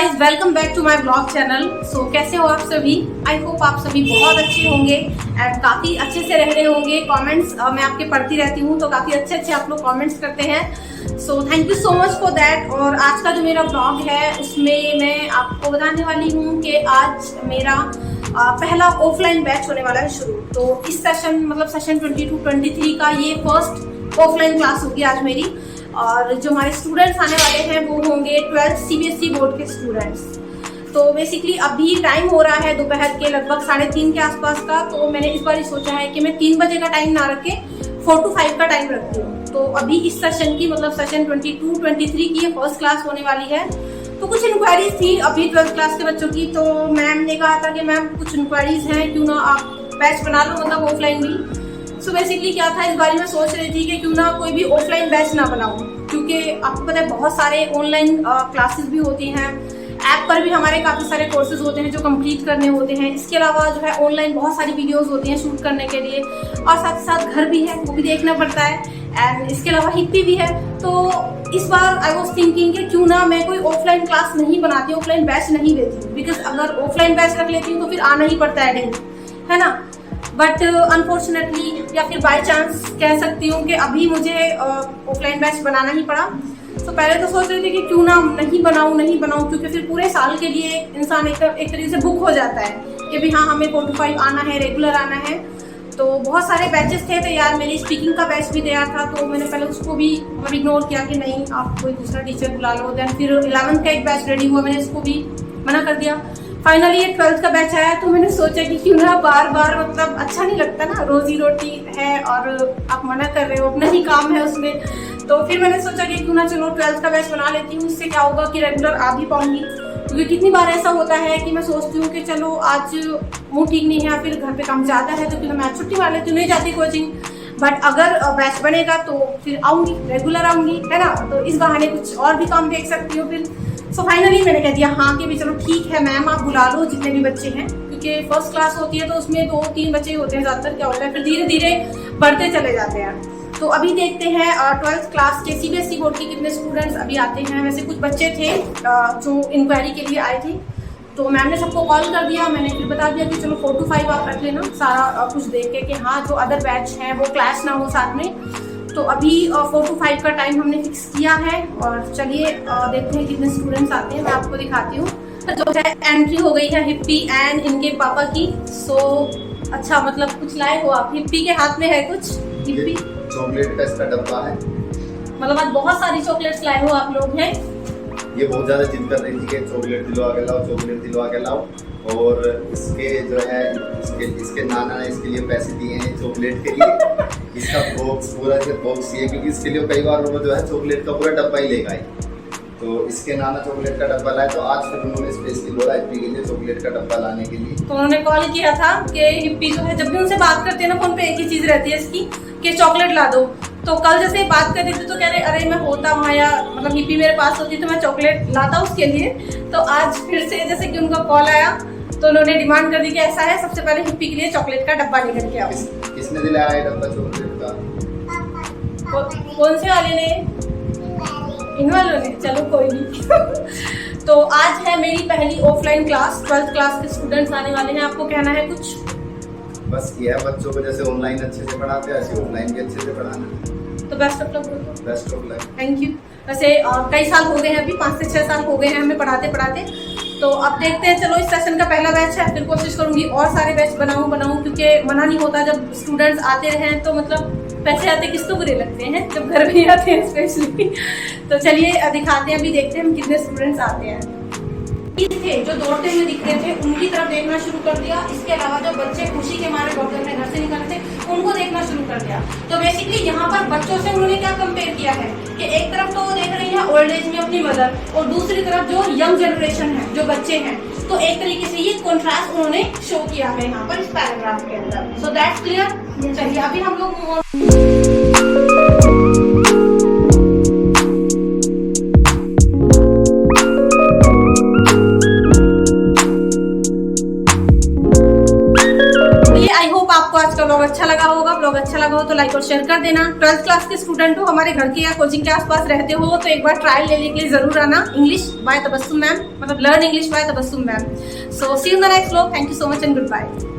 Guys, welcome back to my blog channel. So कैसे हो आप सभी? आई होप आप सभी बहुत अच्छे होंगे एंड काफ़ी अच्छे से रह रहे होंगे। कमेंट्स मैं आपके पढ़ती रहती हूँ तो काफ़ी अच्छे अच्छे आप लोग कमेंट्स करते हैं। So thank you so much for that. और आज का जो मेरा ब्लॉग है उसमें मैं आपको बताने वाली हूँ कि आज मेरा पहला ऑफलाइन बैच होने वाला है शुरू। तो इस सेशन मतलब सेशन 22-23 का ये फर्स्ट ऑफलाइन क्लास होगी आज मेरी। और जो हमारे स्टूडेंट्स आने वाले हैं वो होंगे 12th CBSE बोर्ड के स्टूडेंट्स। तो बेसिकली अभी टाइम हो रहा है दोपहर के लगभग 3:30 के आसपास का। तो मैंने इस बार सोचा है कि मैं 3 बजे का टाइम ना रखे 4 to 5 का टाइम रखती हूँ। तो अभी इस सेशन की मतलब सेशन 22-23 की ये फर्स्ट क्लास होने वाली है। तो कुछ इंक्वायरीज थी अभी 12th क्लास के बच्चों की। तो मैम ने कहा था कि मैम कुछ इंक्वायरीज हैं, क्यों ना आप बैच बना लो मतलब ऑफलाइन भी। सो बेसिकली क्या था, इस बार मैं सोच रही थी कि क्यों ना कोई भी ऑफलाइन बैच ना बनाऊं, क्योंकि आपको पता है बहुत सारे ऑनलाइन क्लासेस भी होती हैं। ऐप पर भी हमारे काफ़ी सारे कोर्सेज होते हैं जो कंप्लीट करने होते हैं। इसके अलावा जो है ऑनलाइन बहुत सारी वीडियोस होती हैं शूट करने के लिए, और साथ ही साथ घर भी है वो भी देखना पड़ता है। एंड इसके अलावा हिप्पी भी है। तो इस बार आई वॉज थिंकिंग कि क्यों ना मैं कोई ऑफलाइन क्लास नहीं बनाती, ऑफलाइन बैच नहीं लेती हूँ। बिकॉज अगर ऑफलाइन बैच रख लेती हूँ तो फिर आना ही पड़ता है डेली, है ना। बट अनफॉर्चुनेटली या फिर बाई चांस कह सकती हूँ कि अभी मुझे ऑफलाइन बैच बनाना ही पड़ा। तो पहले तो सोच रही थी कि क्यों ना नहीं बनाऊँ, क्योंकि फिर पूरे साल के लिए इंसान एक तरीके से बुक हो जाता है कि भी हाँ हमें 4 to 5 आना है, रेगुलर आना है। तो बहुत सारे बैचेस थे तैयार, मेरी स्पीकिंग का बैच भी तैयार था। तो मैंने पहले उसको भी इग्नोर किया कि नहीं आप कोई दूसरा टीचर बुला लो। देन फिर 11th का एक बैच रेडी हुआ, मैंने इसको भी मना कर दिया। फाइनली ये 12th का बैच आया तो मैंने सोचा कि क्यों ना बार बार मतलब अच्छा नहीं लगता ना, रोजी रोटी है और आप मना कर रहे हो, अपना ही काम है उसमें। तो फिर मैंने सोचा कि क्यों ना चलो 12th का बैच बना लेती हूँ। इससे क्या होगा कि रेगुलर आ भी पाऊंगी। क्योंकि कितनी बार ऐसा होता है कि मैं सोचती हूँ कि चलो आज मूड ठीक नहीं है या फिर घर पे काम ज़्यादा है तो क्यों मैं छुट्टी मार लेती हूँ, नहीं जाती कोचिंग। बट अगर बैच बनेगा तो फिर आऊँगी, रेगुलर आऊँगी, है ना। तो इस बहाने कुछ और भी काम देख सकती हूँ फिर। सो फाइनली मैंने कह दिया हाँ कि भी चलो ठीक है मैम, आप बुला लो जितने भी बच्चे हैं, क्योंकि फर्स्ट क्लास होती है तो उसमें 2-3 बच्चे होते हैं ज़्यादातर। क्या होता है फिर धीरे धीरे बढ़ते चले जाते हैं। तो अभी देखते हैं 12th क्लास के CBSE बोर्ड के कितने स्टूडेंट्स अभी आते हैं। वैसे कुछ बच्चे थे जो इंक्वायरी के लिए आए थे, तो मैम ने सबको कॉल कर दिया। मैंने फिर बता दिया कि चलो 4 to 5 आप रख लेना, सारा कुछ देख के कि हाँ जो अदर बैच हैं वो क्लास ना हो साथ में। तो अभी 4 to 5 का टाइम हमने फिक्स किया है। और चलिए देखते हैं कितने स्टूडेंट्स आते हैं, मैं आपको दिखाती हूँ। जो है एंट्री हो गई है हिप्पी एंड इनके पापा की। सो अच्छा मतलब कुछ लाए हो आप? हिप्पी के हाथ में है कुछ? हिप्पी चॉकलेट का इसका डब्बा है। मतलब आज बहुत सारी चॉकलेट्स लाए हो आप लोग हैं। ये बहुत ज्यादा जिद कर रही थी कि चॉकलेट दिलवा के लाओ, चॉकलेट दिलवा के लाओ। और इसके जो है इसके नाना ने इसके लिए पैसे दिए हैं चॉकलेट के लिए। इसका बॉक्स पूरा बॉक्स ये, क्योंकि इसके लिए कई बार वो जो है चॉकलेट का पूरा डब्बा ही लेगा। तो इसके नाना चॉकलेट का डब्बा लाए, तो आज फिर उन्होंने स्पेशली बोला हिप्पी के लिए चॉकलेट का डब्बा लाने के लिए। तो उन्होंने कॉल किया था कि हिप्पी जो है, जब भी उनसे बात करते हैं ना फोन पे एक ही चीज रहती है इसकी कि चॉकलेट ला दो। तो कल जैसे बात कर रही थी तो कह रहे अरे मैं होता वहाँ या मतलब हिप्पी मेरे पास होती तो मैं चॉकलेट लाता उसके लिए। तो आज फिर से जैसे कि उनका कॉल आया तो उन्होंने डिमांड कर दी कि ऐसा है सबसे पहले हिप्पी के लिए चॉकलेट का डब्बा लेकर के आओ। किसने दिलाया है डब्बा चॉकलेट का? कौन से वाले ने? इन वालों ने। चलो कोई नहीं। तो आज है मेरी पहली ऑफलाइन क्लास, 12th क्लास के स्टूडेंट्स आने वाले हैं। आपको कहना है कुछ? बस ये है, बच्चों को जैसे ऑनलाइन अच्छे से पढ़ाते हैं ऐसे ऑफलाइन भी अच्छे से पढ़ाना। तो बेस्ट ऑफ लक बोलो। Best of luck. Thank you. वैसे कई साल हो गए हैं, अभी 5 से 6 साल हो गए हैं हमें पढ़ाते पढ़ाते। तो अब देखते हैं, चलो इस सेशन का पहला बैच है, फिर कोशिश करूंगी और सारे बैच बनाऊं, क्योंकि मना नहीं होता जब स्टूडेंट्स आते रहें। तो मतलब पैसे आते किसको बुरे लगते हैं जब घर में आते हैं स्पेशली। तो चलिए दिखाते हैं, अभी देखते हैं हम कितने स्टूडेंट्स आते हैं। थे जो दौड़ते हुए दिख रहे थे उनकी तरफ देखना शुरू कर दिया। इसके अलावा जो बच्चे खुशी के मारे दौड़ते अपने घर से निकलते उनको देखना शुरू कर दिया। तो बेसिकली यहाँ पर बच्चों से उन्होंने क्या कंपेयर किया है कि एक तरफ तो वो देख रही है ओल्ड एज में अपनी मदर, और दूसरी तरफ जो यंग जनरेशन है, जो बच्चे हैं। तो एक तरीके से ये कॉन्ट्रास्ट उन्होंने शो किया है यहाँ पर इस पैराग्राफ के अंदर। So that's clear. चलिए अभी हम लोग आज का ब्लॉग अच्छा लगा होगा। ब्लॉग अच्छा लगा हो तो लाइक और शेयर कर देना। 12th क्लास के स्टूडेंट हो, हमारे घर के या कोचिंग के आसपास रहते हो तो एक बार ट्रायल लेने के लिए जरूर आना। English by Tabassum ma'am. मतलब learn English by Tabassum ma'am. So see you in the next vlog. Thank you so much and good bye.